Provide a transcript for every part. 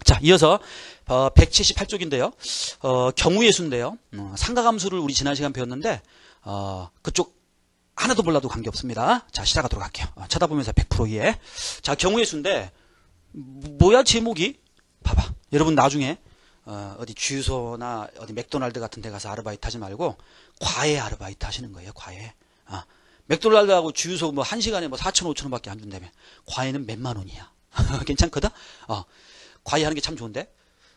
자, 이어서 178쪽인데요. 경우의 수인데요. 상가함수를 우리 지난 시간 배웠는데 그쪽 하나도 몰라도 관계없습니다. 자, 시작하도록 할게요. 쳐다보면서 100%에. 자, 경우의 수인데 뭐야 제목이? 봐봐. 여러분 나중에 어디 주유소나 어디 맥도날드 같은 데 가서 아르바이트 하지 말고 과외 아르바이트 하시는 거예요. 과외. 맥도날드하고 주유소 뭐 1시간에 뭐 4천 5천 원밖에 안 준다며. 과외는 몇만 원이야. 괜찮거든? 과외하는 게 참 좋은데.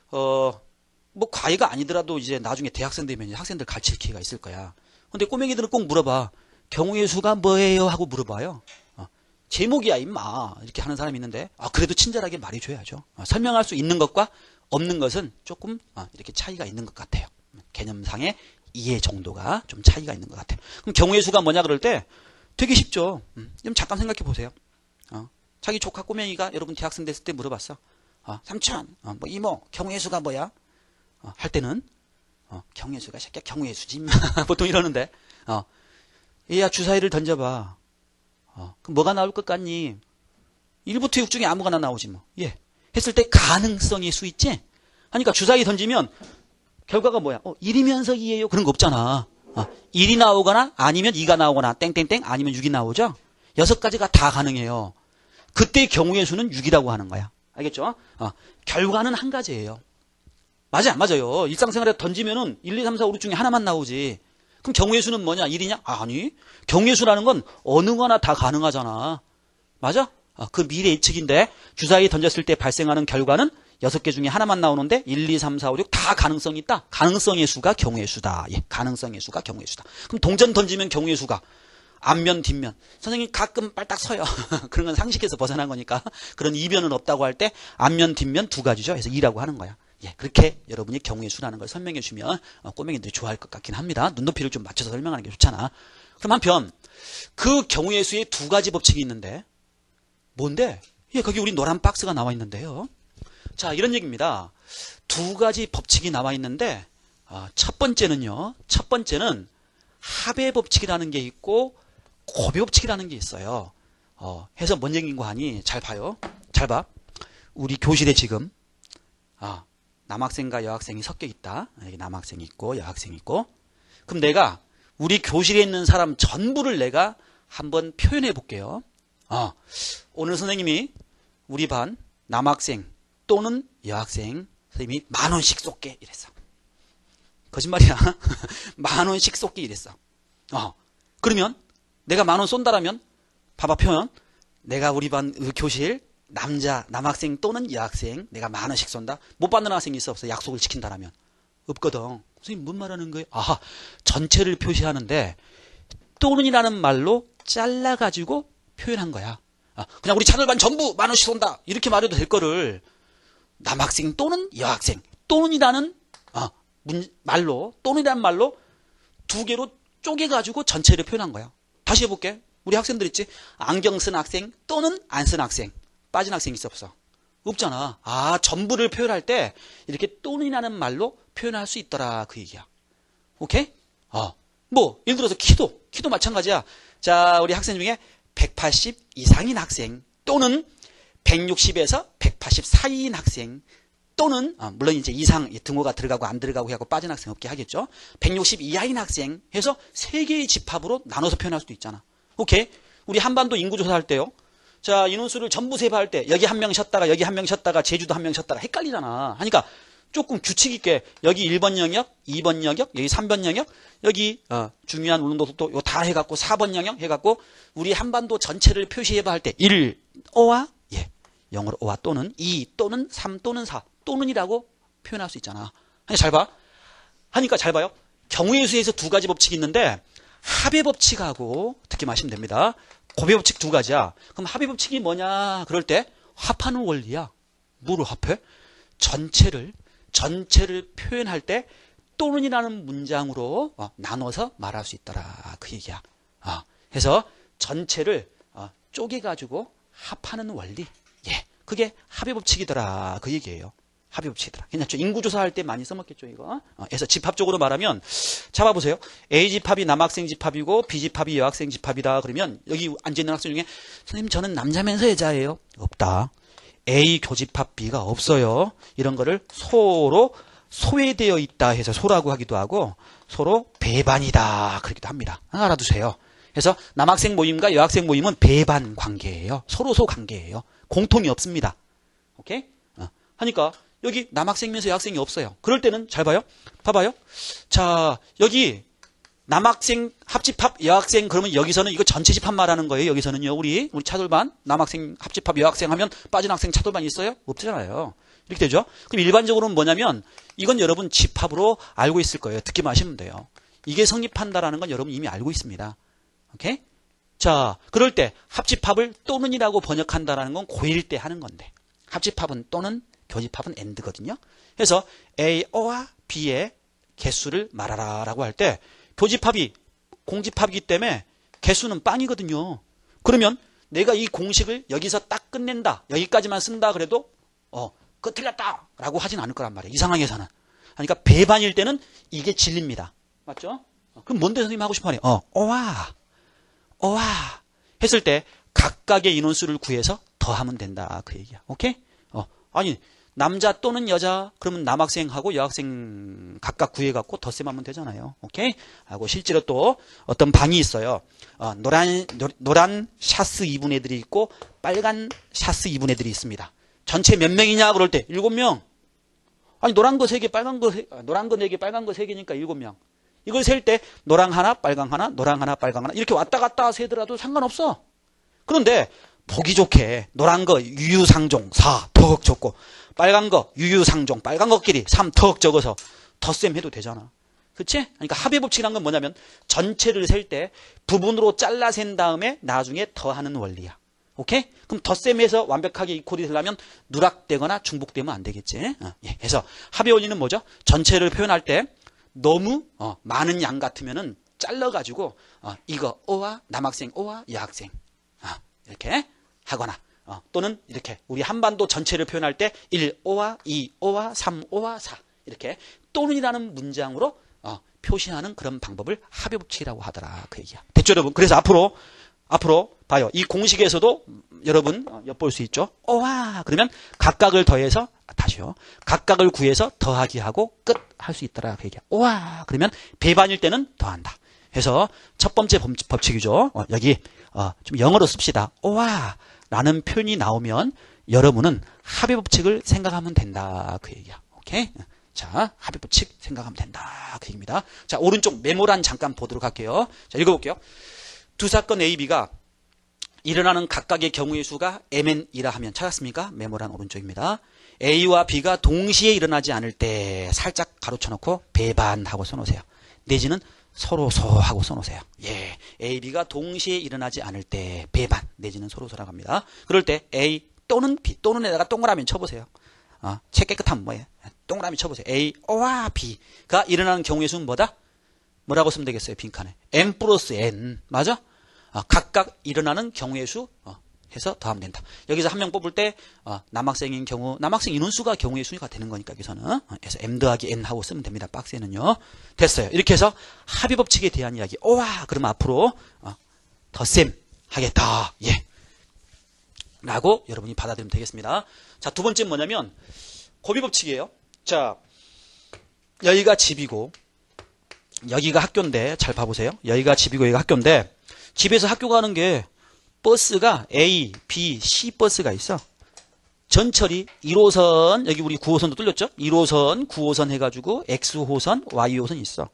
뭐 과외가 아니더라도 이제 나중에 대학생 되면 학생들 가르칠 기회가 있을 거야. 근데 꼬맹이들은 꼭 물어봐. 경우의 수가 뭐예요? 하고 물어봐요. 제목이야 임마. 이렇게 하는 사람이 있는데 그래도 친절하게 말해줘야죠. 설명할 수 있는 것과 없는 것은 조금 이렇게 차이가 있는 것 같아요. 개념상의 이해 정도가 좀 차이가 있는 것 같아요. 그럼 경우의 수가 뭐냐 그럴 때 되게 쉽죠. 좀 잠깐 생각해 보세요. 자기 조카 꼬맹이가 여러분 대학생 됐을 때 물어봤어. 삼촌, 뭐 이모, 경우의 수가 뭐야? 할 때는 경우의 수가 새끼야 경우의 수지 보통 이러는데 얘야 주사위를 던져봐. 그럼 뭐가 나올 것 같니? 1부터 6 중에 아무거나 나오지 뭐. 예. 했을 때 가능성의 수 있지? 하니까 주사위 던지면 결과가 뭐야? 1이면서 2예요. 그런 거 없잖아. 1이 나오거나 아니면 2가 나오거나 땡땡땡 아니면 6이 나오죠? 6가지가 다 가능해요. 그때 경우의 수는 6이라고 하는 거야. 알겠죠? 결과는 한 가지예요. 맞아, 안 맞아요? 일상생활에 던지면은 1, 2, 3, 4, 5, 6 중에 하나만 나오지. 그럼 경우의 수는 뭐냐? 1이냐? 아니. 경우의 수라는 건 어느 거나 다 가능하잖아. 맞아? 그 미래 예측인데 주사위 던졌을 때 발생하는 결과는 6개 중에 하나만 나오는데 1, 2, 3, 4, 5, 6 다 가능성이 있다. 가능성의 수가 경우의 수다. 예, 가능성의 수가 경우의 수다. 그럼 동전 던지면 경우의 수가 앞면, 뒷면. 선생님 가끔 빨딱 서요. 그런 건 상식에서 벗어난 거니까. 그런 이변은 없다고 할 때 앞면, 뒷면 2가지죠. 그래서 2라고 하는 거야. 예, 그렇게 여러분이 경우의 수라는 걸 설명해 주면 꼬맹이들이 좋아할 것 같긴 합니다. 눈높이를 좀 맞춰서 설명하는 게 좋잖아. 그럼 한편 그 경우의 수에 2가지 법칙이 있는데 뭔데? 예, 거기 우리 노란 박스가 나와 있는데요. 자, 이런 얘기입니다. 2가지 법칙이 나와 있는데 첫 번째는요. 첫 번째는 합의 법칙이라는 게 있고 고배 법칙이라는 게 있어요. 해서 뭔 얘기인 거 아니? 잘 봐요. 잘 봐. 우리 교실에 지금 남학생과 여학생이 섞여 있다. 여기 남학생이 있고 여학생이 있고. 그럼 내가 우리 교실에 있는 사람 전부를 내가 한번 표현해 볼게요. 오늘 선생님이 우리 반 남학생 또는 여학생 선생님이 10,000원씩 쏠게 이랬어. 거짓말이야. 10,000원씩 쏠게 이랬어. 그러면 내가 10,000원 쏜다라면 봐봐 표현. 내가 우리 반 교실 남학생 또는 여학생 내가 10,000원씩 쏜다. 못 받는 학생이 있어 없어? 약속을 지킨다라면 없거든. 선생님 뭔 말하는 거예요? 전체를 표시하는데 또는이라는 말로 잘라가지고 표현한 거야. 그냥 우리 차들반 전부 10,000원씩 쏜다 이렇게 말해도 될 거를 남학생 또는 여학생 또는이라는 말로 또는이라는 말로 2개로 쪼개가지고 전체를 표현한 거야. 다시 해볼게. 우리 학생들 있지? 안경 쓴 학생 또는 안 쓴 학생 빠진 학생 있어 없어? 없잖아. 전부를 표현할 때 이렇게 또는이라는 말로 표현할 수 있더라 그 얘기야. 오케이? 뭐 예를 들어서 키도 마찬가지야. 자, 우리 학생 중에 180 이상인 학생 또는 160에서 180 사이인 학생 또는 물론 이제 이상 등호가 들어가고 안 들어가고 하고 빠진 학생 없게 하겠죠. 160 이하인 학생 해서 3개의 집합으로 나눠서 표현할 수도 있잖아. 오케이? 우리 한반도 인구조사할 때요. 자, 인원수를 전부 세배할 때 여기 한 명 쉬었다가 여기 한 명 쉬었다가 제주도 한 명 쉬었다가 헷갈리잖아. 하니까 조금 규칙 있게 여기 1번 영역, 2번 영역, 여기 3번 영역, 여기 중요한 운동도도 요 다 해갖고 4번 영역 해갖고 우리 한반도 전체를 표시해봐 할 때 1, 5와 영어로 5와 또는 2 또는 3 또는 4 또는이라고 표현할 수 있잖아. 잘 봐. 하니까 잘 봐요. 경우의 수에서 2가지 법칙이 있는데 합의 법칙하고 어떻게 마시면 됩니다. 고배 법칙 2가지야. 그럼 합의 법칙이 뭐냐? 그럴 때 합하는 원리야. 뭐를 합해? 전체를 표현할 때 또는이라는 문장으로 나눠서 말할 수 있더라 그 얘기야. 해서 전체를 쪼개가지고 합하는 원리. 예, 그게 합의 법칙이더라 그 얘기예요. 합의 법칙이더라. 괜찮죠? 인구조사할 때 많이 써먹겠죠 이거. 그래서 집합적으로 말하면 잡아보세요. A집합이 남학생 집합이고 B집합이 여학생 집합이다. 그러면 여기 앉아있는 학생 중에 선생님 저는 남자면서 여자예요. 없다. A 교집합 B가 없어요. 이런 거를 소로 소외되어 있다 해서 소라고 하기도 하고 소로 배반이다 그러기도 합니다. 알아두세요. 그래서 남학생 모임과 여학생 모임은 배반 관계예요. 서로 관계예요. 공통이 없습니다. 오케이? 하니까 여기 남학생이면서 여학생이 없어요. 그럴 때는 잘 봐요. 봐봐요. 자, 여기 남학생 합집합 여학생 그러면 여기서는 이거 전체 집합 말하는 거예요. 여기서는요. 우리 차돌반 남학생 합집합 여학생 하면 빠진 학생 차돌반 있어요? 없잖아요. 이렇게 되죠. 그럼 일반적으로는 뭐냐면 이건 여러분 집합으로 알고 있을 거예요. 듣기만 하시면 돼요. 이게 성립한다라는 건 여러분 이미 알고 있습니다. 오케이? 자, 그럴 때 합집합을 또는이라고 번역한다라는 건 고1 때 하는 건데 합집합은 또는 교집합은 and거든요. 그래서 A와 B의 개수를 말하라 라고 할 때 교집합이 공집합이기 때문에 개수는 빵이거든요. 그러면 내가 이 공식을 여기서 딱 끝낸다. 여기까지만 쓴다 그래도 그거 틀렸다 라고 하진 않을 거란 말이에요. 이 상황에서는. 그러니까 배반일 때는 이게 진리입니다. 맞죠? 그럼 뭔데 선생님 하고 싶어 하네. 어와 했을 때 각각의 인원수를 구해서 더하면 된다. 그 얘기야. 오케이? 아니 남자 또는 여자 그러면 남학생하고 여학생 각각 구해갖고 덧셈하면 되잖아요. 오케이? 하고 실제로 또 어떤 방이 있어요. 노란 샤스 입은 애들이 있고 빨간 샤스 입은 애들이 있습니다. 전체 몇 명이냐 그럴 때 7명. 아니 노란 거 3개 빨간 거 노란 거 4개 빨간 거 3개니까 7명. 이걸 셀 때 노랑 하나 빨강 하나 노랑 하나 빨강 하나 이렇게 왔다 갔다 세더라도 상관없어. 그런데 보기 좋게 노란 거 유유상종 4 턱 적고 빨간 거 유유상종 빨간 것끼리 3 턱 적어서 덧셈 해도 되잖아. 그치? 그러니까 합의 법칙이란 건 뭐냐면 전체를 셀 때 부분으로 잘라 센 다음에 나중에 더하는 원리야. 오케이? 그럼 덧셈해서 완벽하게 이퀄이 되려면 누락되거나 중복되면 안 되겠지. 그래서 합의 원리는 뭐죠? 전체를 표현할 때 너무 많은 양 같으면은 잘라가지고 이거 O와 남학생 O와 여학생 이렇게 하거나 또는 이렇게 우리 한반도 전체를 표현할 때 1O와 2O와 3O와 4 이렇게 또는이라는 문장으로 표시하는 그런 방법을 합의 법칙이라고 하더라 그 얘기야. 됐죠 여러분? 그래서 앞으로 봐요. 이 공식에서도 여러분 엿볼 수 있죠. 오와 그러면 각각을 더해서 다시요. 각각을 구해서 더하기 하고 끝 할 수 있더라 그 얘기야. 오와 그러면 배반일 때는 더한다. 해서 첫 번째 법칙이죠. 여기 좀 영어로 씁시다. 오와 라는 표현이 나오면 여러분은 합의 법칙을 생각하면 된다 그 얘기야. 오케이? 자, 합의 법칙 생각하면 된다 그 얘기입니다. 자, 오른쪽 메모란 잠깐 보도록 할게요. 자, 읽어볼게요. 두 사건 A, B가 일어나는 각각의 경우의 수가 mn이라 하면 찾았습니까? 메모란 오른쪽입니다. A와 B가 동시에 일어나지 않을 때 살짝 가로쳐 놓고 배반하고 써놓으세요. 내지는 서로소하고 써놓으세요. 예, A, B가 동시에 일어나지 않을 때 배반 내지는 서로소라고 합니다. 그럴 때 A 또는 B 또는에다가 동그라미 쳐보세요. 책 깨끗하면 뭐예요? 동그라미 쳐보세요. A와 B가 일어나는 경우의 수는 뭐다? 뭐라고 쓰면 되겠어요? 빈칸에 m 플러스 n 맞아? 각각 일어나는 경우의 수 해서 더하면 된다. 여기서 한 명 뽑을 때 남학생인 경우 남학생 인원수가 경우의 수가 되는 거니까 여기서는 그래서 m 더하기 n 하고 쓰면 됩니다. 박스에는요. 됐어요. 이렇게 해서 합의 법칙에 대한 이야기. 오와 그러면 앞으로 덧셈 하겠다. 예. 라고 여러분이 받아들이면 되겠습니다. 자, 두 번째는 뭐냐면 고비 법칙이에요. 자, 여기가 집이고 여기가 학교인데 잘 봐보세요. 여기가 집이고 여기가 학교인데 집에서 학교 가는 게 버스가 A, B, C 버스가 있어. 전철이 1호선 여기 우리 9호선도 뚫렸죠? 1호선, 9호선 해가지고 X호선, Y호선 있어.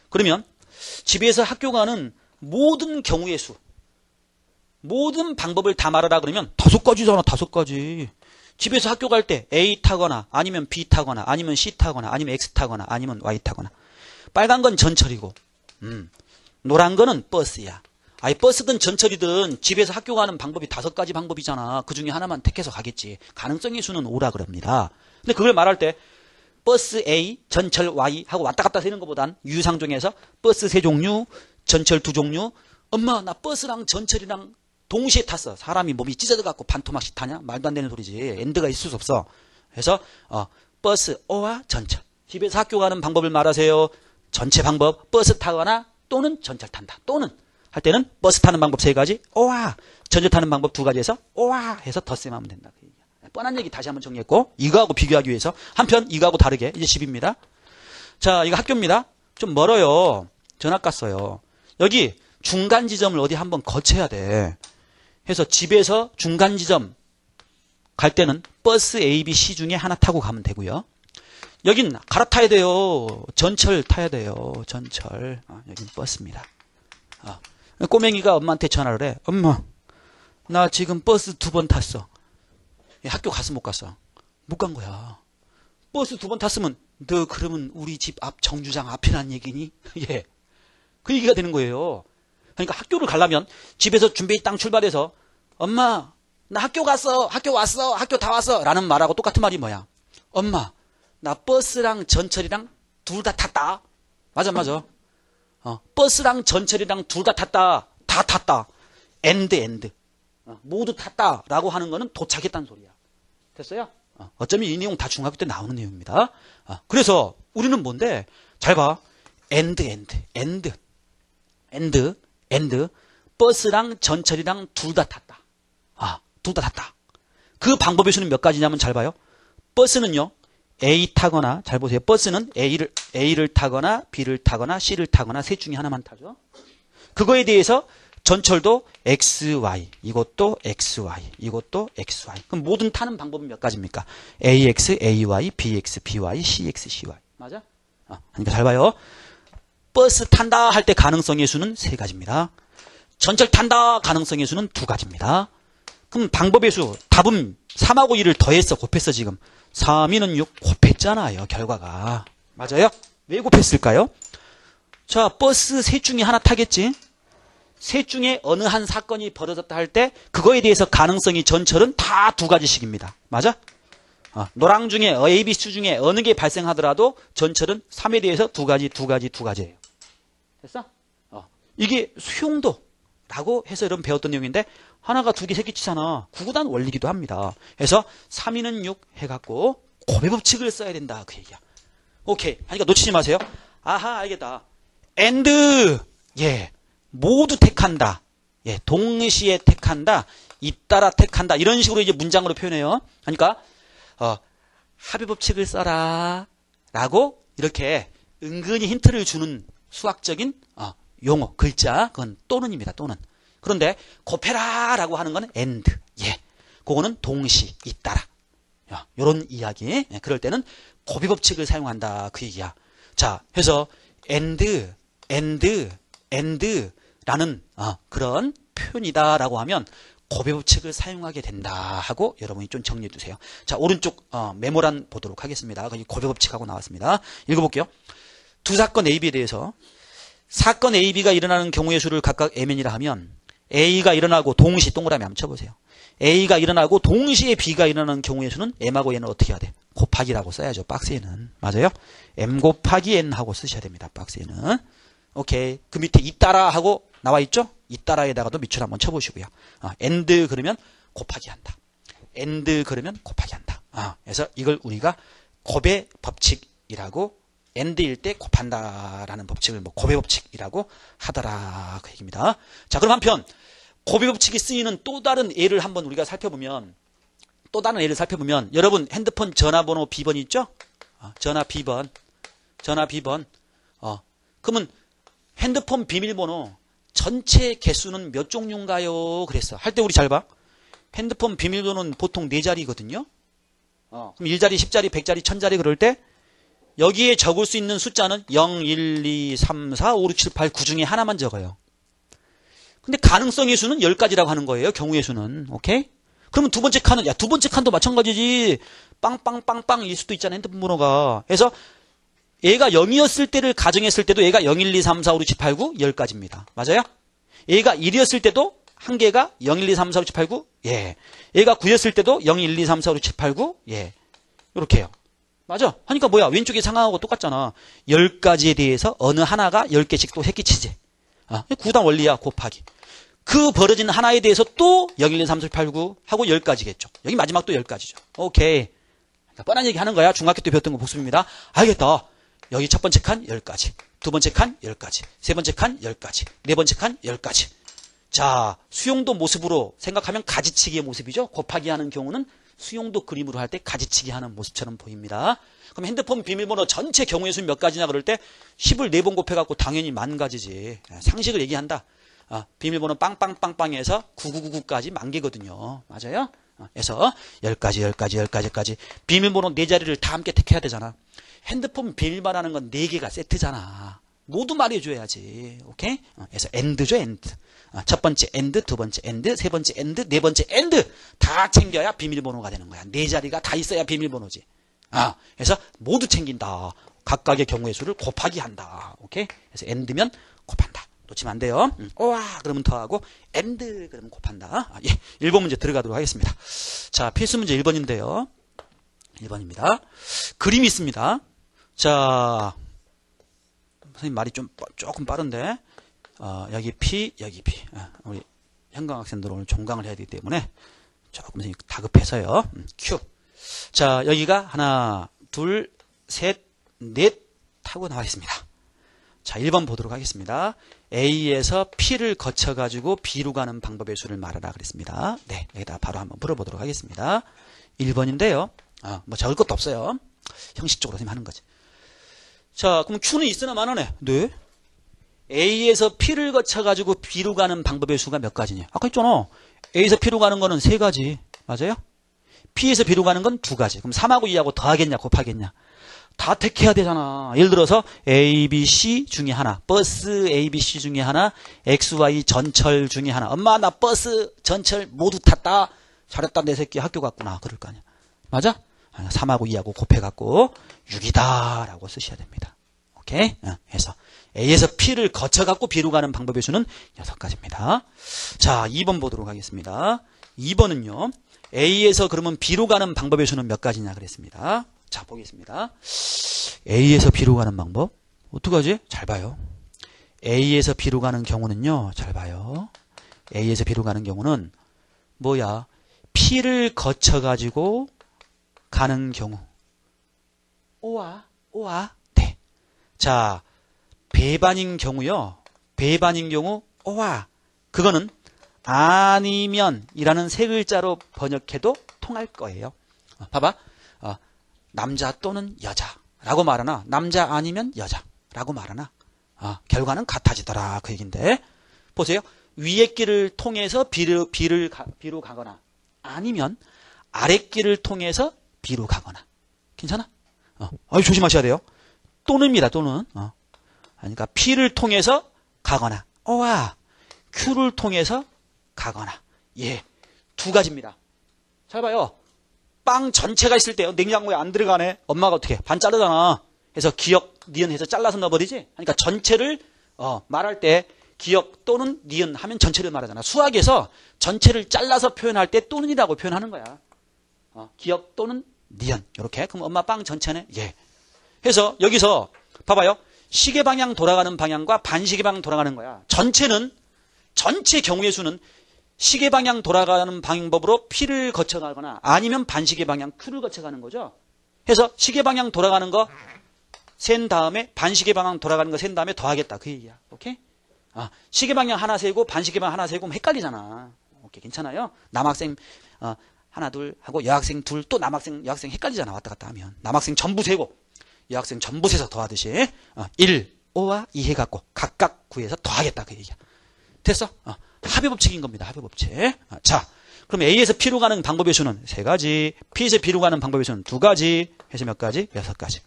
그러면 집에서 학교 가는 모든 경우의 수 모든 방법을 다 말하라 그러면 5가지잖아. 5가지. 집에서 학교 갈 때 A 타거나 아니면 B 타거나 아니면 C 타거나 아니면 X 타거나 아니면 Y 타거나 빨간 건 전철이고 노란 거는 버스야. 아니 버스든 전철이든 집에서 학교 가는 방법이 5가지 방법이잖아. 그 중에 하나만 택해서 가겠지. 가능성의 수는 5라 그럽니다. 근데 그걸 말할 때 버스 A, 전철 Y 하고 왔다 갔다 세는 것보단 유상종에서 버스 3종류, 전철 2종류. 엄마 나 버스랑 전철이랑 동시에 탔어. 사람이 몸이 찢어져갖고 반토막씩 타냐? 말도 안 되는 소리지. 엔드가 있을 수 없어. 그래서 버스 O와 전철. 집에서 학교 가는 방법을 말하세요. 전체 방법 버스 타거나 또는 전철 탄다. 또는 할 때는 버스 타는 방법 3가지 O와 전철 타는 방법 2가지에서 O와 해서 덧셈하면 된다. 뻔한 얘기 다시 한번 정리했고, 이거하고 비교하기 위해서. 한편 이거하고 다르게 이제 집입니다. 자, 이거 학교입니다. 좀 멀어요. 전학 갔어요. 여기 중간 지점을 어디 한번 거쳐야 돼. 그래서 집에서 중간 지점 갈 때는 버스 A, B, C 중에 하나 타고 가면 되고요. 여긴 갈아타야 돼요. 전철 타야 돼요. 전철. 여긴 버스입니다. 꼬맹이가 엄마한테 전화를 해. 엄마, 나 지금 버스 2번 탔어. 학교 갔어, 못 갔어? 못 간 거야. 버스 2번 탔으면 너 그러면 우리 집 앞 정류장 앞이란 얘기니? 예. 그 얘기가 되는 거예요. 그러니까 학교를 가려면 집에서 준비 땅 출발해서 엄마, 나 학교 갔어. 학교 왔어. 학교 다 왔어. 라는 말하고 똑같은 말이 뭐야? 엄마, 나 버스랑 전철이랑 둘 다 탔다. 맞아. 버스랑 전철이랑 둘 다 탔다. 다 탔다. 엔드. 모두 탔다. 라고 하는 거는 도착했다는 소리야. 됐어요? 어쩌면 이 내용 다 중학교 때 나오는 내용입니다. 그래서 우리는 뭔데? 잘 봐. 엔드. 버스랑 전철이랑 둘 다 탔다. 둘 다 탔다. 그 방법의 수는 몇 가지냐면 잘 봐요. 버스는요. A 타거나, 잘 보세요. 버스는 A를 타거나 B를 타거나 C를 타거나 셋 중에 하나만 타죠. 그거에 대해서 전철도 XY, 이것도 XY, 이것도 XY. 그럼 모든 타는 방법은 몇 가지입니까? AX, AY, BX, BY, CX, CY. 맞아? 그러니까 잘 봐요. 버스 탄다 할 때 가능성의 수는 3가지입니다. 전철 탄다 가능성의 수는 2가지입니다. 그럼 방법의 수, 답은 3하고 2를 더했어, 곱했어 지금. 3, 2는 6 곱했잖아요, 결과가. 맞아요? 왜 곱했을까요? 자, 버스 셋 중에 하나 타겠지? 셋 중에 어느 한 사건이 벌어졌다 할 때 그거에 대해서 가능성이 전철은 다 2가지씩입니다. 맞아? 노랑 중에 A, B, C 중에 어느 게 발생하더라도 전철은 3에 대해서 2가지예요. 됐어? 이게 수용도라고 해서 여러분 배웠던 내용인데 하나가 2개, 3개 치잖아. 구구단 원리기도 합니다. 그래서 3, 2는 6 해갖고 곱의 법칙을 써야 된다. 그 얘기야. 오케이. 하니까 놓치지 마세요. 아하, 알겠다. and. 예. 모두 택한다. 예. 동시에 택한다. 잇따라 택한다. 이런 식으로 이제 문장으로 표현해요. 그러니까, 합의 법칙을 써라. 라고 이렇게 은근히 힌트를 주는 수학적인, 용어, 글자. 그건 또는입니다. 또는. 그런데 곱해라 라고 하는 건 and. 예. 그거는 동시, 잇따라. 요런 이야기. 예. 그럴 때는 곱의 법칙을 사용한다. 그 얘기야. 자, 해서 and 라는 그런 표현이다 라고 하면 곱의 법칙을 사용하게 된다 하고 여러분이 좀 정리해 두세요. 자, 오른쪽 메모란 보도록 하겠습니다. 거기 곱의 법칙하고 나왔습니다. 읽어볼게요. 두 사건 A, B에 대해서 사건 A, B가 일어나는 경우의 수를 각각 Mn이라 하면 A가 일어나고 동시 동그라미 한번 쳐보세요. A가 일어나고 동시에 B가 일어나는 경우의 수는 M하고 N은 어떻게 해야 돼? 곱하기라고 써야죠. 박스에는. 맞아요? M 곱하기 N 하고 쓰셔야 됩니다. 박스에는. 오케이. 그 밑에 잇따라 하고 나와 있죠? 잇따라에다가도 밑줄 한번 쳐보시고요. and 그러면 곱하기 한다. and 그러면 곱하기 한다. 그래서 이걸 우리가 곱의 법칙이라고 and일 때 곱한다라는 법칙을 곱의 법칙이라고 하더라. 그 얘기입니다. 자, 그럼 한편 곱의 법칙이 쓰이는 또 다른 예를 한번 우리가 살펴보면 여러분 핸드폰 전화번호 B번 있죠? 전화 B번. 그러면 핸드폰 비밀번호 전체 개수는 몇 종류인가요? 그랬어. 할 때 우리 잘 봐. 핸드폰 비밀번호는 보통 4자리거든요. 그럼 1자리, 10자리, 100자리, 1000자리 그럴 때 여기에 적을 수 있는 숫자는 0, 1, 2, 3, 4, 5, 6, 7, 8, 9 중에 하나만 적어요. 근데 가능성의 수는 10가지라고 하는 거예요. 경우의 수는. 오케이? 그러면 두 번째 칸은 두 번째 칸도 마찬가지지. 빵빵빵빵일 수도 있잖아. 핸드폰 번호가. 그래서 얘가 0이었을 때를 가정했을 때도 얘가 0, 1, 2, 3, 4, 5, 6, 7, 8, 9 10가지입니다. 맞아요? 얘가 1이었을 때도 한 개가 0, 1, 2, 3, 4, 5, 6, 7, 8, 9 예. 얘가 9였을 때도 0, 1, 2, 3, 4, 5, 6, 7, 8, 9 예. 요렇게 해요. 맞아? 하니까 뭐야? 왼쪽에 상하고 똑같잖아. 10가지에 대해서 어느 하나가 10개씩 또 새끼치지. 구단 원리야. 곱하기. 그 벌어진 하나에 대해서 또 0, 1, 2, 3, 4, 5, 6, 7, 8, 9 하고 10가지겠죠. 여기 마지막 또 10가지죠. 오케이. 그러니까 뻔한 얘기 하는 거야. 중학교 때 배웠던 거 복습입니다. 알겠다. 여기 첫 번째 칸 10가지, 두 번째 칸 10가지, 세 번째 칸 10가지, 네 번째 칸 10가지. 자, 수용도 모습으로 생각하면 가지치기의 모습이죠. 곱하기 하는 경우는 수용도 그림으로 할 때 가지치기 하는 모습처럼 보입니다. 그럼 핸드폰 비밀번호 전체 경우의 수 몇 가지냐 그럴 때 10을 4번 곱해갖고 당연히 10,000가지지. 상식을 얘기한다. 비밀번호 빵빵빵빵에서 9999까지 10,000개거든요. 맞아요? 그래서 10가지 비밀번호 4자리를 다 함께 택해야 되잖아. 핸드폰 비밀번호라는 건 4개가 세트잖아. 모두 말해줘야지. 오케이? 그래서 AND죠, AND. 첫 번째 AND, 두 번째 AND, 세 번째 AND, 네 번째 AND 다 챙겨야 비밀번호가 되는 거야. 4자리가 다 있어야 비밀번호지. 그래서 모두 챙긴다. 각각의 경우의 수를 곱하기 한다. 오케이? 그래서 AND면 곱한다. 놓치면 안 돼요. 오와 그러면 더하고 AND 그러면 곱한다. 예, 1번 문제 들어가도록 하겠습니다. 자, 필수 문제 1번인데요. 1번입니다. 그림이 있습니다. 자, 선생님 말이 조금 빠른데 여기 P, 여기 P. 우리 현강 학생들 오늘 종강을 해야 되기 때문에 조금 선생님 다급해서요. Q. 자, 여기가 하나, 둘, 셋, 넷 하고 나와 있습니다. 자, 1번 보도록 하겠습니다. A에서 P를 거쳐가지고 B로 가는 방법의 수를 말하라 그랬습니다. 네, 여기다 바로 한번 물어보도록 하겠습니다. 1번인데요. 뭐 적을 것도 없어요. 형식적으로 선생님 하는 거지. 자, 그럼 Q는 있으나 마나네. 네. A에서 P를 거쳐가지고 B로 가는 방법의 수가 몇 가지냐? 아까 있잖아. A에서 P로 가는 거는 3가지. 맞아요? P에서 B로 가는 건 2가지. 그럼 3하고 2하고 더하겠냐, 곱하겠냐? 다 택해야 되잖아. 예를 들어서 A, B, C 중에 하나, 버스 A, B, C 중에 하나, X, Y 전철 중에 하나. 엄마 나 버스 전철 모두 탔다. 잘했다 내 새끼 학교 갔구나. 그럴 거 아니야. 맞아? 3하고 2하고 곱해갖고 6이다 라고 쓰셔야 됩니다. 오케이? 그래서 A에서 P를 거쳐갖고 B로 가는 방법의 수는 6가지입니다. 자, 2번 보도록 하겠습니다. 2번은요. A에서 그러면 B로 가는 방법의 수는 몇 가지냐 그랬습니다. 자, 보겠습니다. A에서 B로 가는 방법. 어떡하지? 잘 봐요. A에서 B로 가는 경우는요. 잘 봐요. A에서 B로 가는 경우는 뭐야? P를 거쳐가지고 가는 경우. 오와. 네. 자, 배반인 경우요. 배반인 경우 오와. 그거는 아니면이라는 세 글자로 번역해도 통할 거예요. 봐봐. 남자 또는 여자라고 말하나 남자 아니면 여자라고 말하나 결과는 같아지더라 그 얘기인데 보세요. 위의 길을 통해서 B로 가거나 아니면 아래 길을 통해서 B로 가거나 괜찮아? 조심하셔야 돼요. 또는입니다. 또는 그러니까 P를 통해서 가거나 Q를 통해서 가거나 예, 2가지입니다. 잘 봐요. 빵 전체가 있을 때요. 냉장고에 안 들어가네. 엄마가 어떻게 반 자르잖아. 해서 기역, 니은 해서 잘라서 넣어버리지. 그러니까 전체를 말할 때 기역 또는 니은 하면 전체를 말하잖아. 수학에서 전체를 잘라서 표현할 때 또는이라고 표현하는 거야. 기역 또는 니은 이렇게. 그럼 엄마 빵 전체네. 예. 해서 여기서 봐봐요. 시계 방향 돌아가는 방향과 반시계 방향 돌아가는 거야. 전체 경우의 수는 시계 방향 돌아가는 방법으로 P를 거쳐가거나 아니면 반시계 방향 Q를 거쳐가는 거죠. 그래서 시계 방향 돌아가는 거 센 다음에 반시계 방향 돌아가는 거 센 다음에 더하겠다 그 얘기야. 오케이? 시계 방향 하나 세고 반시계 방향 하나 세고 헷갈리잖아. 오케이, 괜찮아요? 남학생 하나 둘 하고 여학생 둘 또 남학생 여학생 헷갈리잖아. 왔다 갔다 하면 남학생 전부 세고 여학생 전부 세서 더하듯이 1, 5와 2 해갖고 각각 구해서 더하겠다 그 얘기야. 됐어? 합의 법칙인 겁니다. 합의 법칙. 자, 그럼 A에서 P로 가는 방법의 수는 3가지, P에서 B로 가는 방법의 수는 2가지, 해서 몇 가지? 6가지.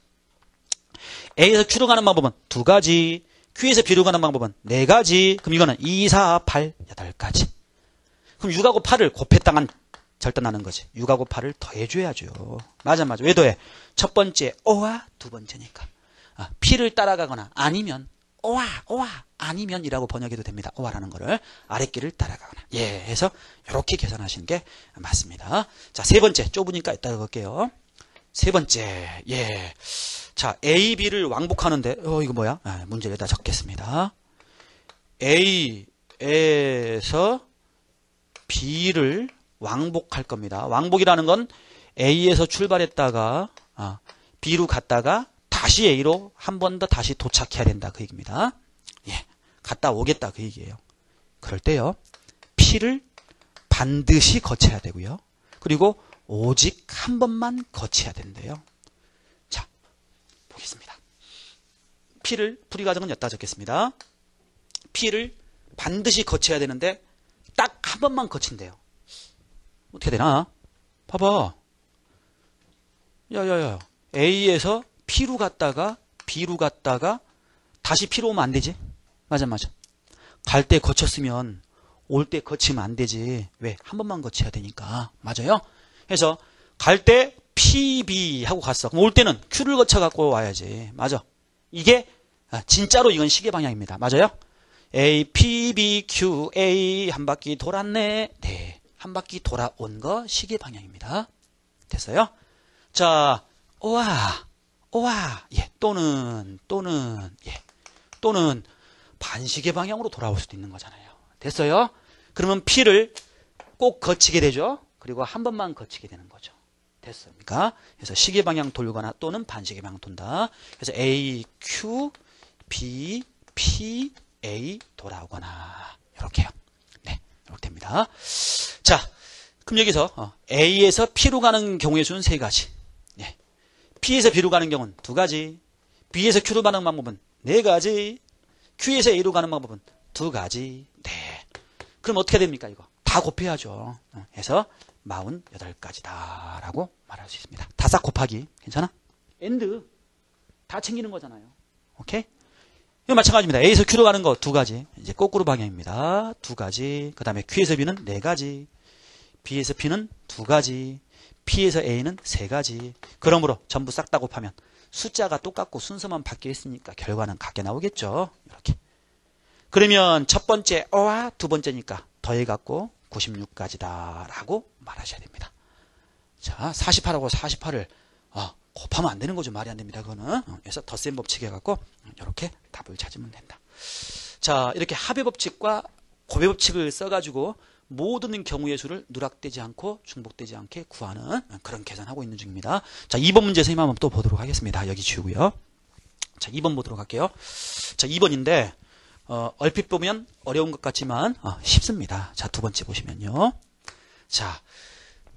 A에서 Q로 가는 방법은 2가지, Q에서 B로 가는 방법은 4가지. 그럼 이거는 2, 4, 8, 8가지. 그럼 6하고 8을 곱했다간 절대 나는 거지. 6하고 8을 더해줘야죠. 맞아. 왜 더해? 첫 번째 O와 두 번째니까. P를 따라가거나 아니면 오와 아니면이라고 번역해도 됩니다. 오와라는 거를 아랫길을 따라가거나 예 해서 이렇게 계산하시는 게 맞습니다. 자, 3번째 좁으니까 이따가 볼게요. 3번째 예. 자, A, B를 왕복하는데 이거 뭐야? 문제를 여기다 적겠습니다. A에서 B를 왕복할 겁니다. 왕복이라는 건 A에서 출발했다가 B로 갔다가 다시 A로 한 번 더 다시 도착해야 된다 그 얘기입니다. 예, 갔다 오겠다 그 얘기예요. 그럴 때요. P를 반드시 거쳐야 되고요. 그리고 오직 한 번만 거쳐야 되는데요. 자, 보겠습니다. P를 풀이 과정은 엿다 적겠습니다. P를 반드시 거쳐야 되는데 딱 한 번만 거친대요. 어떻게 되나? 봐봐. 야야야. A에서 P로 갔다가 B로 갔다가 다시 P로 오면 안 되지? 맞아. 갈 때 거쳤으면 올 때 거치면 안 되지. 왜? 한 번만 거쳐야 되니까. 맞아요? 그래서 갈 때 PB 하고 갔어. 그럼 올 때는 Q를 거쳐 갖고 와야지. 맞아. 이게 진짜로 이건 시계 방향입니다. 맞아요? A, P, B, Q, A 한 바퀴 돌았네. 네. 한 바퀴 돌아온 거 시계 방향입니다. 됐어요? 자, 오와. 예. 또는 반시계 방향으로 돌아올 수도 있는 거잖아요. 됐어요? 그러면 P를 꼭 거치게 되죠. 그리고 한 번만 거치게 되는 거죠. 됐습니까? 그래서 시계 방향 돌거나 또는 반시계 방향 돈다. 그래서 A, Q, B, P, A 돌아오거나 이렇게요. 네, 이렇게 됩니다. 자, 그럼 여기서 A에서 P로 가는 경우의 수는 3가지. 예. P에서 B로 가는 경우는 2가지. B에서 Q로 가는 방법은 4가지. Q에서 A로 가는 방법은 2가지. 네. 그럼 어떻게 됩니까, 이거? 다 곱해야죠. 해서 48가지다 라고 말할 수 있습니다. 다 싹 곱하기. 괜찮아? 엔드. 다 챙기는 거잖아요. 오케이? 이거 마찬가지입니다. A에서 Q로 가는 거 2가지. 이제 거꾸로 방향입니다. 2가지. 그 다음에 Q에서 B는 4가지. B에서 P는 2가지. P에서 A는 3가지. 그러므로 전부 싹 다 곱하면 숫자가 똑같고 순서만 바뀌어 있으니까 결과는 같게 나오겠죠. 이렇게. 그러면 첫 번째 어와 두 번째니까 더해갖고 96가지다 라고 말하셔야 됩니다. 자, 48하고 48을 곱하면 안 되는 거죠. 말이 안 됩니다. 그거는. 그래서 덧셈 법칙 해갖고 이렇게 답을 찾으면 된다. 자, 이렇게 합의 법칙과 곱의 법칙을 써가지고 모든 경우의 수를 누락되지 않고 중복되지 않게 구하는 그런 계산하고 있는 중입니다. 자, 2번 문제 선생님 한번 또 보도록 하겠습니다. 여기 지우고요. 자, 2번 보도록 할게요. 자, 2번인데 얼핏 보면 어려운 것 같지만 쉽습니다. 자, 두 번째 보시면요. 자,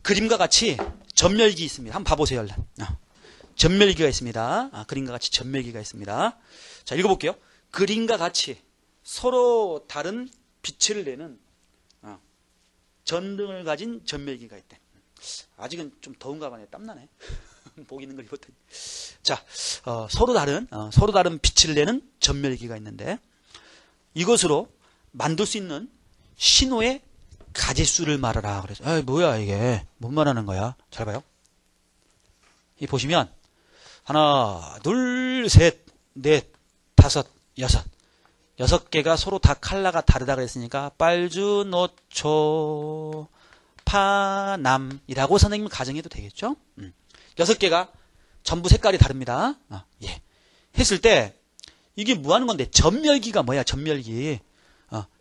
그림과 같이 전멸기 있습니다. 한번 봐보세요. 전멸기가 있습니다. 그림과 같이 전멸기가 있습니다. 자, 읽어볼게요. 그림과 같이 서로 다른 빛을 내는 전등을 가진 전멸기가 있대. 아직은 좀 더운가 봐네. 땀나네. 목 있는 걸 입었더니. 자, 서로 다른 빛을 내는 전멸기가 있는데 이것으로 만들 수 있는 신호의 가지수를 말하라. 그래서 뭐야 이게 뭔 말하는 거야? 잘 봐요. 이 보시면 하나, 둘, 셋, 넷, 다섯, 여섯 개가 서로 다 컬러가 다르다 그랬으니까 빨주, 노초, 파남이라고 선생님 가정해도 되겠죠? 6개가 전부 색깔이 다릅니다. 예. 했을 때 이게 뭐 하는 건데 전멸기가 뭐야? 전멸기.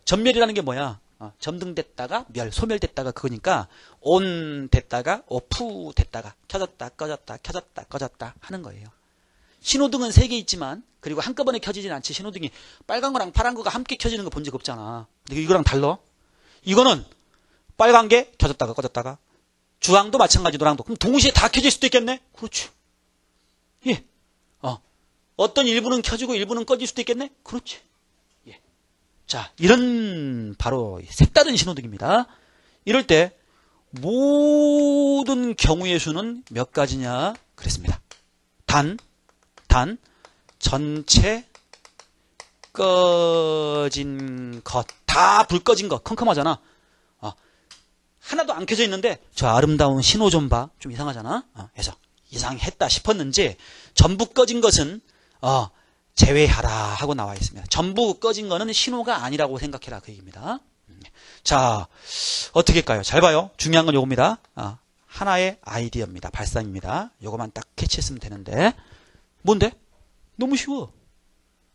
전멸이라는 게 뭐야? 점등됐다가 소멸됐다가 그거니까 온 됐다가 오프 됐다가 켜졌다 꺼졌다 켜졌다 꺼졌다 하는 거예요. 신호등은 3개 있지만 그리고 한꺼번에 켜지진 않지. 신호등이 빨간 거랑 파란 거가 함께 켜지는 거 본 적 없잖아. 근데 이거랑 달라. 이거는 빨간 게 켜졌다가 꺼졌다가 주황도 마찬가지 노랑도. 그럼 동시에 다 켜질 수도 있겠네? 그렇지. 예. 어떤 일부는 켜지고 일부는 꺼질 수도 있겠네? 그렇지. 예. 자, 이런 바로 색다른 신호등입니다. 이럴 때 모든 경우의 수는 몇 가지냐 그랬습니다. 단 전체 꺼진 것, 다 불 꺼진 것, 컴컴하잖아. 하나도 안 켜져 있는데 저 아름다운 신호 좀 봐. 좀 이상하잖아. 그래서 이상했다 싶었는지 전부 꺼진 것은 제외하라 하고 나와 있습니다. 전부 꺼진 거는 신호가 아니라고 생각해라 그 얘기입니다. 자, 어떻게 할까요? 잘 봐요. 중요한 건 요겁니다. 하나의 아이디어입니다. 발상입니다. 요거만 딱 캐치했으면 되는데 뭔데? 너무 쉬워.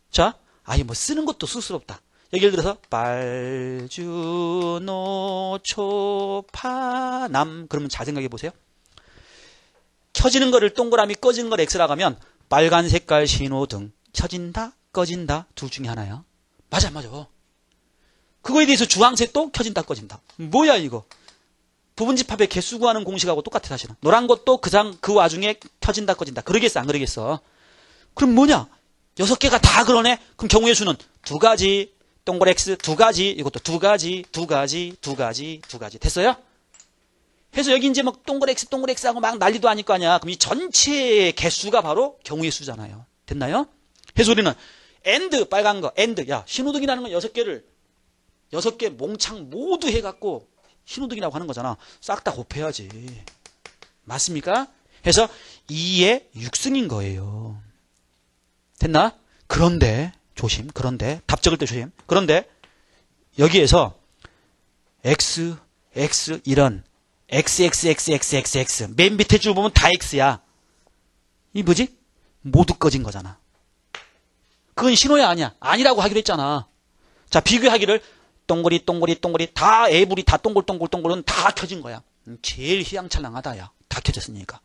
자, 아예 뭐 쓰는 것도 쑥스럽다. 예를 들어서 빨주, 노초, 파남 그러면 잘 생각해 보세요. 켜지는 거를 동그라미 꺼지는 걸 X라고 하면 빨간 색깔 신호등 켜진다 꺼진다 둘 중에 하나야. 맞아. 그거에 대해서 주황색도 켜진다 꺼진다. 뭐야 이거. 부분집합의 개수 구하는 공식하고 똑같아 사실은. 노란 것도 그 와중에 켜진다 꺼진다. 그러겠어 안 그러겠어? 그럼 뭐냐? 6개가 다 그러네? 그럼 경우의 수는 2가지, 동글 X 2가지, 이것도 2가지, 2가지, 2가지, 2가지. 됐어요? 그래서 여기 이제 막 동글 X 하고 막 난리도 아닐 거 아니야. 그럼 이 전체의 개수가 바로 경우의 수잖아요. 됐나요? 그래서 우리는 AND 빨간 거, AND. 야, 신호등이라는 건 6개 몽창 모두 해갖고 신호등이라고 하는 거잖아. 싹 다 곱해야지. 맞습니까? 그래서 2의 6승인 거예요. 됐나? 그런데 조심. 그런데 답 적을 때 조심. 그런데 여기에서 X 이런 X 맨 밑에 줄 보면 다 X야. 이 뭐지? 모두 꺼진 거잖아. 그건 신호야 아니야? 아니라고 하기로 했잖아. 자, 비교하기를 동그리 다 애불이 다 동글은 다 켜진 거야. 제일 휘황찬란하다 야. 다 켜졌으니까.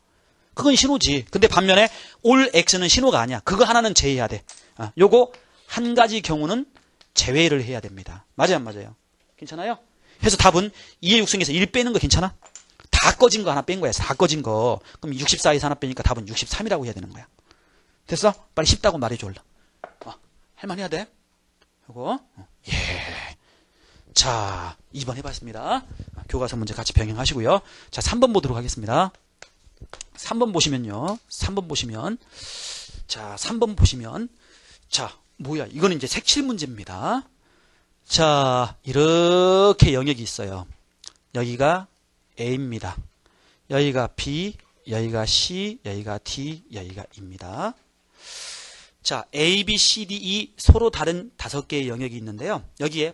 그건 신호지. 근데 반면에 올 X는 신호가 아니야. 그거 하나는 제외해야 돼. 요거 한 가지 경우는 제외를 해야 됩니다. 맞아요 안 맞아요? 괜찮아요? 그래서 답은 2의 6승에서 1 빼는 거 괜찮아? 다 꺼진 거 하나 뺀 거야. 다 꺼진 거. 그럼 64에서 하나 빼니까 답은 63이라고 해야 되는 거야. 됐어? 빨리 쉽다고 말해줘 얼른. 할만해야 돼? 요거. 예. 자, 2번 해봤습니다. 교과서 문제 같이 병행하시고요. 자, 3번 보도록 하겠습니다. 3번 보시면요. 3번 보시면. 자, 3번 보시면. 자, 뭐야. 이거는 이제 색칠 문제입니다. 자, 이렇게 영역이 있어요. 여기가 A입니다. 여기가 B, 여기가 C, 여기가 D, 여기가 E입니다. 자, A, B, C, D, E 서로 다른 5개의 영역이 있는데요. 여기에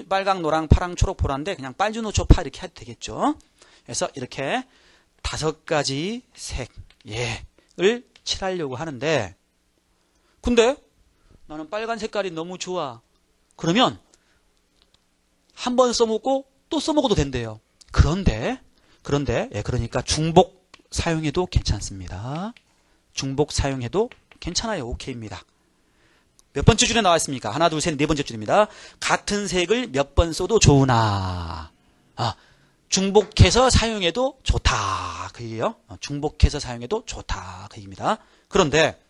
빨강, 노랑, 파랑, 초록, 보라인데 그냥 빨주, 노초, 파 이렇게 해도 되겠죠. 그래서 이렇게 5가지 색을 칠하려고 하는데 근데 나는 빨간 색깔이 너무 좋아. 그러면 한 번 써먹고 또 써먹어도 된대요. 그런데 그러니까 중복 사용해도 괜찮습니다. 중복 사용해도 괜찮아요. 오케이입니다. 몇 번째 줄에 나와 있습니까? 하나, 둘, 셋, 네 번째 줄입니다. 같은 색을 몇 번 써도 좋으나 중복해서 사용해도 좋다. 그 얘기예요. 중복해서 사용해도 좋다. 그 얘기입니다. 그런데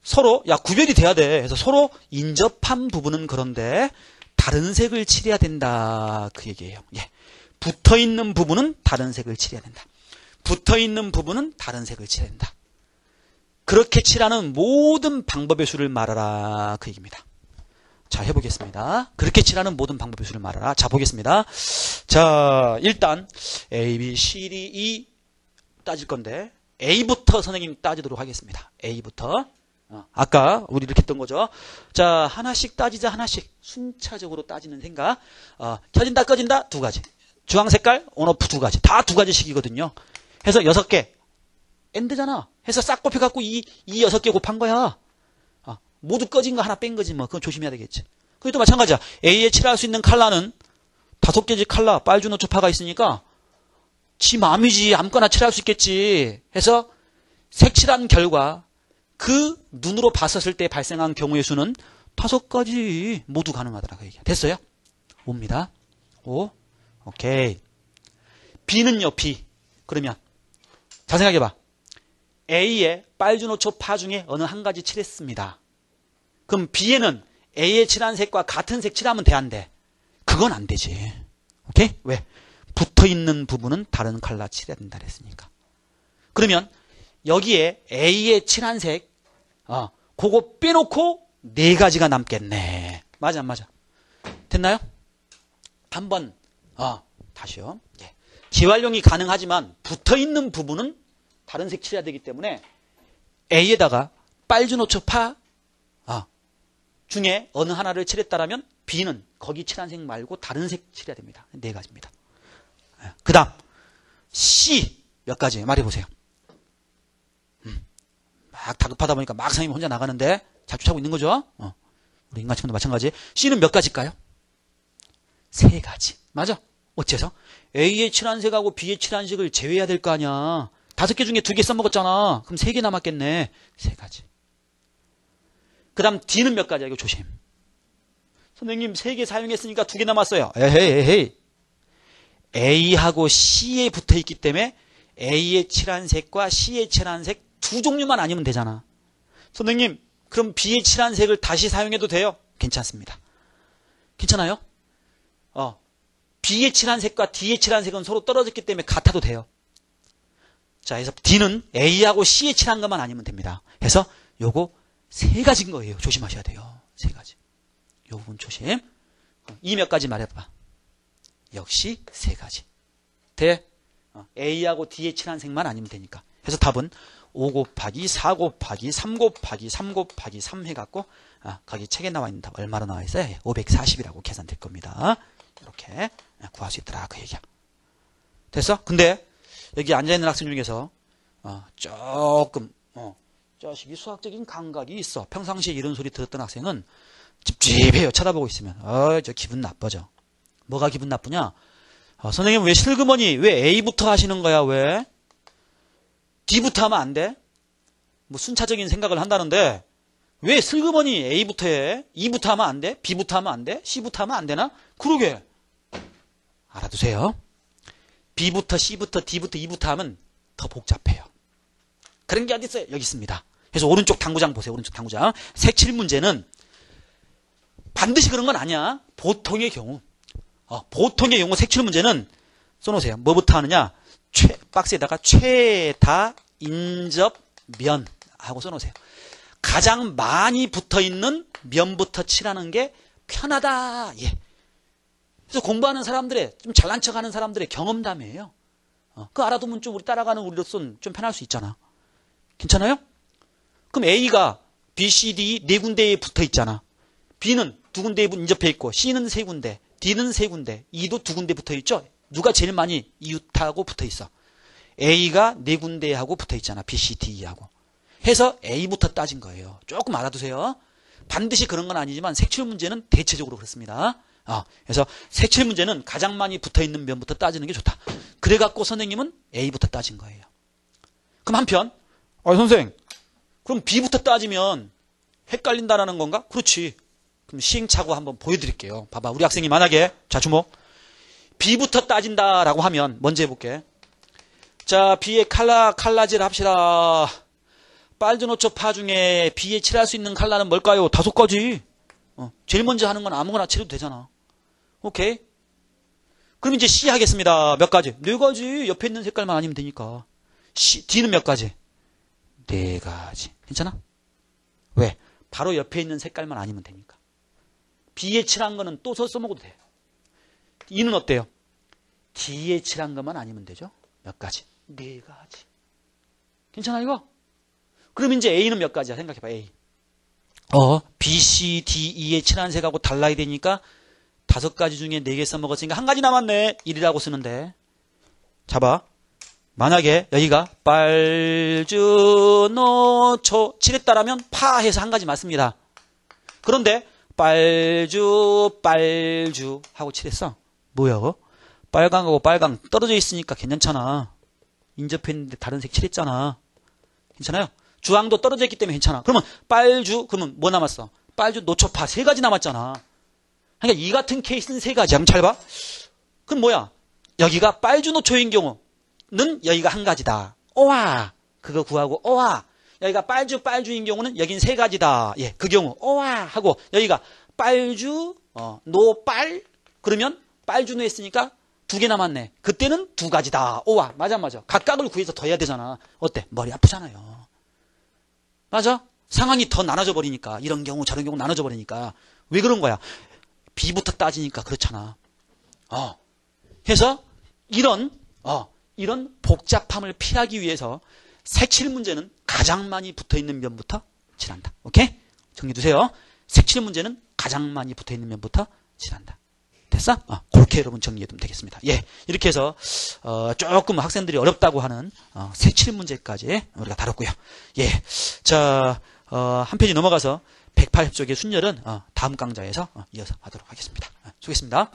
서로 구별이 돼야 돼. 그래서 서로 인접한 부분은 그런데 다른 색을 칠해야 된다. 그 얘기예요. 예. 붙어있는 부분은 다른 색을 칠해야 된다. 붙어있는 부분은 다른 색을 칠해야 된다. 그렇게 칠하는 모든 방법의 수를 말하라. 그 얘기입니다. 자, 해보겠습니다. 그렇게 칠하는 모든 방법의 수를 말하라. 자, 보겠습니다. 자, 일단 A, B, C, D, E 따질 건데 A부터 선생님 따지도록 하겠습니다. A부터. 아까 우리 이렇게 했던 거죠. 자, 하나씩 따지자. 하나씩 순차적으로 따지는 생각. 켜진다 꺼진다 2가지. 주황색깔 온오프 2가지. 다 2가지씩이거든요. 해서 6개. 엔드잖아. 해서 싹 곱해갖고 이 6개 곱한 거야. 모두 꺼진 거 하나 뺀 거지 뭐. 그건 조심해야 되겠지. 그것도 마찬가지야. A에 칠할 수 있는 컬러는 5개지 컬러, 빨주, 노초, 파가 있으니까 지 마음이지. 아무거나 칠할 수 있겠지. 해서 색칠한 결과 그 눈으로 봤었을 때 발생한 경우의 수는 5가지 모두 가능하더라. 그 얘기야. 됐어요? 5입니다. 5. 오케이. B는요, B. 그러면 자 생각해봐. A에 빨주, 노초, 파 중에 어느 한 가지 칠했습니다. 그럼 B에는 A에 칠한 색과 같은 색 칠하면 돼, 안 돼? 그건 안 되지. 오케이? 왜? 붙어있는 부분은 다른 컬러 칠해야 된다 그랬으니까. 그러면 여기에 A에 칠한 색 그거 빼놓고 4가지가 남겠네. 맞아 안 맞아? 됐나요? 한번 다시요. 예. 재활용이 가능하지만 붙어있는 부분은 다른 색 칠해야 되기 때문에 A에다가 빨주, 노초, 파 중에 어느 하나를 칠했다라면 B는 거기 칠한 색 말고 다른 색 칠해야 됩니다. 4가지입니다. 그 다음 C 몇 가지 말해보세요. 막 다급하다 보니까 막 선생님 혼자 나가는데 잘 쫓아오고 있는 거죠. 우리 인간친구도 마찬가지. C는 몇 가지일까요? 3가지. 맞아. 어째서? A의 칠한 색하고 B의 칠한 색을 제외해야 될 거 아니야. 5개 중에 2개 써먹었잖아. 그럼 3개 남았겠네. 3가지. 그 다음 D는 몇 가지야? 이거 조심. 선생님 3개 사용했으니까 2개 남았어요. 에헤이. A하고 C에 붙어 있기 때문에 A에 칠한 색과 C에 칠한 색 두 종류만 아니면 되잖아. 선생님, 그럼 B에 칠한 색을 다시 사용해도 돼요? 괜찮습니다. 괜찮아요? B에 칠한 색과 D에 칠한 색은 서로 떨어졌기 때문에 같아도 돼요. 자, 그래서 D는 A하고 C에 칠한 것만 아니면 됩니다. 그래서 요거 세 가지인 거예요. 조심하셔야 돼요. 세 가지. 요 부분 조심. 이 몇 가지 말해봐. 역시 세 가지. 돼? A하고 D에 칠한 색만 아니면 되니까. 그래서 답은 5 곱하기 4 곱하기 3 곱하기 3 곱하기 3 해갖고 거기 책에 나와 있는 답 얼마로 나와 있어요? 540이라고 계산될 겁니다. 이렇게 구할 수 있더라 그 얘기야. 됐어? 근데 여기 앉아있는 학생 중에서 조금 자식이 수학적인 감각이 있어. 평상시에 이런 소리 들었던 학생은 찝찝해요. 쳐다보고 있으면. 저 기분 나빠져. 뭐가 기분 나쁘냐? 선생님 왜 슬그머니 왜 A부터 하시는 거야? 왜? D부터 하면 안 돼? 뭐 순차적인 생각을 한다는데 왜 슬그머니 A부터 해? E부터 하면 안 돼? B부터 하면 안 돼? C부터 하면 안 되나? 그러게. 알아두세요. B부터 C부터 D부터 E부터 하면 더 복잡해요. 그런 게 어디 있어요? 여기 있습니다. 그래서 오른쪽 당구장 보세요. 오른쪽 당구장. 색칠 문제는 반드시 그런 건 아니야. 보통의 경우. 보통의 경우 색칠 문제는 써놓으세요. 뭐부터 하느냐? 박스에다가 최다 인접 면 하고 써놓으세요. 가장 많이 붙어있는 면부터 칠하는 게 편하다. 예. 그래서 공부하는 사람들의 좀 잘난 척하는 사람들의 경험담이에요. 그거 알아두면 좀 우리 따라가는 우리로서는 좀 편할 수 있잖아. 괜찮아요? 그럼 A가 B, C, D 네 군데에 붙어 있잖아. B는 두 군데에 인접해 있고 C는 세 군데, D는 세 군데, E도 두 군데 붙어 있죠. 누가 제일 많이 이웃하고 붙어 있어? A가 네 군데 하고 붙어 있잖아. B, C, D, E하고. 해서 A부터 따진 거예요. 조금 알아두세요. 반드시 그런 건 아니지만 색칠 문제는 대체적으로 그렇습니다. 그래서 색칠 문제는 가장 많이 붙어 있는 면부터 따지는 게 좋다. 그래갖고 선생님은 A부터 따진 거예요. 그럼 한편, 선생, 그럼 B부터 따지면 헷갈린다라는 건가? 그렇지. 그럼 시행착오 한번 보여드릴게요. 봐봐, 우리 학생이 만약에, 자, 주목. B부터 따진다라고 하면, 먼저 해볼게. 자, B의 칼라질 합시다. 빨주노초 파 중에 B에 칠할 수 있는 칼라는 뭘까요? 5가지. 제일 먼저 하는 건 아무거나 칠해도 되잖아. 오케이? 그럼 이제 C 하겠습니다. 몇 가지? 4가지. 옆에 있는 색깔만 아니면 되니까. D는 몇 가지? 4가지. 괜찮아? 왜? 바로 옆에 있는 색깔만 아니면 되니까. B에 칠한 거는 또 써먹어도 돼. E는 어때요? D에 칠한 것만 아니면 되죠? 몇 가지? 4가지. 괜찮아 이거? 그럼 이제 A는 몇 가지야? 생각해봐. A. B, C, D, E에 칠한 색하고 달라야 되니까 5가지 중에 4개 써먹었으니까 1가지 남았네. 1이라고 쓰는데. 잡아. 만약에 여기가 빨주노초 칠했다라면 파 해서 1가지 맞습니다. 그런데 빨주 하고 칠했어. 뭐야 그거? 빨강하고 빨강 떨어져 있으니까 괜찮잖아. 인접했는데 다른 색 칠했잖아. 괜찮아요? 주황도 떨어져 있기 때문에 괜찮아. 그러면 빨주, 그러면 뭐 남았어? 빨주, 노초파 3가지 남았잖아. 그러니까 이 같은 케이스는 3가지. 한번 잘 봐. 그럼 뭐야? 여기가 빨주, 노초인 경우는 여기가 1가지다. 오와. 그거 구하고 오와. 여기가 빨주인 경우는 여긴 3가지다. 예, 그 경우 오와 하고 여기가 빨주, 노빨 그러면 빨주노 했으니까 2개 남았네. 그때는 2가지다. 오와. 맞아. 각각을 구해서 더 해야 되잖아. 어때? 머리 아프잖아요. 맞아? 상황이 더 나눠져 버리니까. 이런 경우 저런 경우 나눠져 버리니까. 왜 그런 거야? B부터 따지니까 그렇잖아. 해서 이런 복잡함을 피하기 위해서 색칠 문제는 가장 많이 붙어있는 면부터 칠한다. 오케이? 정리해두세요. 색칠 문제는 가장 많이 붙어있는 면부터 칠한다. 됐어? 그렇게 여러분 정리해두면 되겠습니다. 예, 이렇게 해서 조금 학생들이 어렵다고 하는 색칠 문제까지 우리가 다뤘고요. 예, 자, 한 페이지 넘어가서 180쪽의 순열은 다음 강좌에서 이어서 하도록 하겠습니다. 수고했습니다.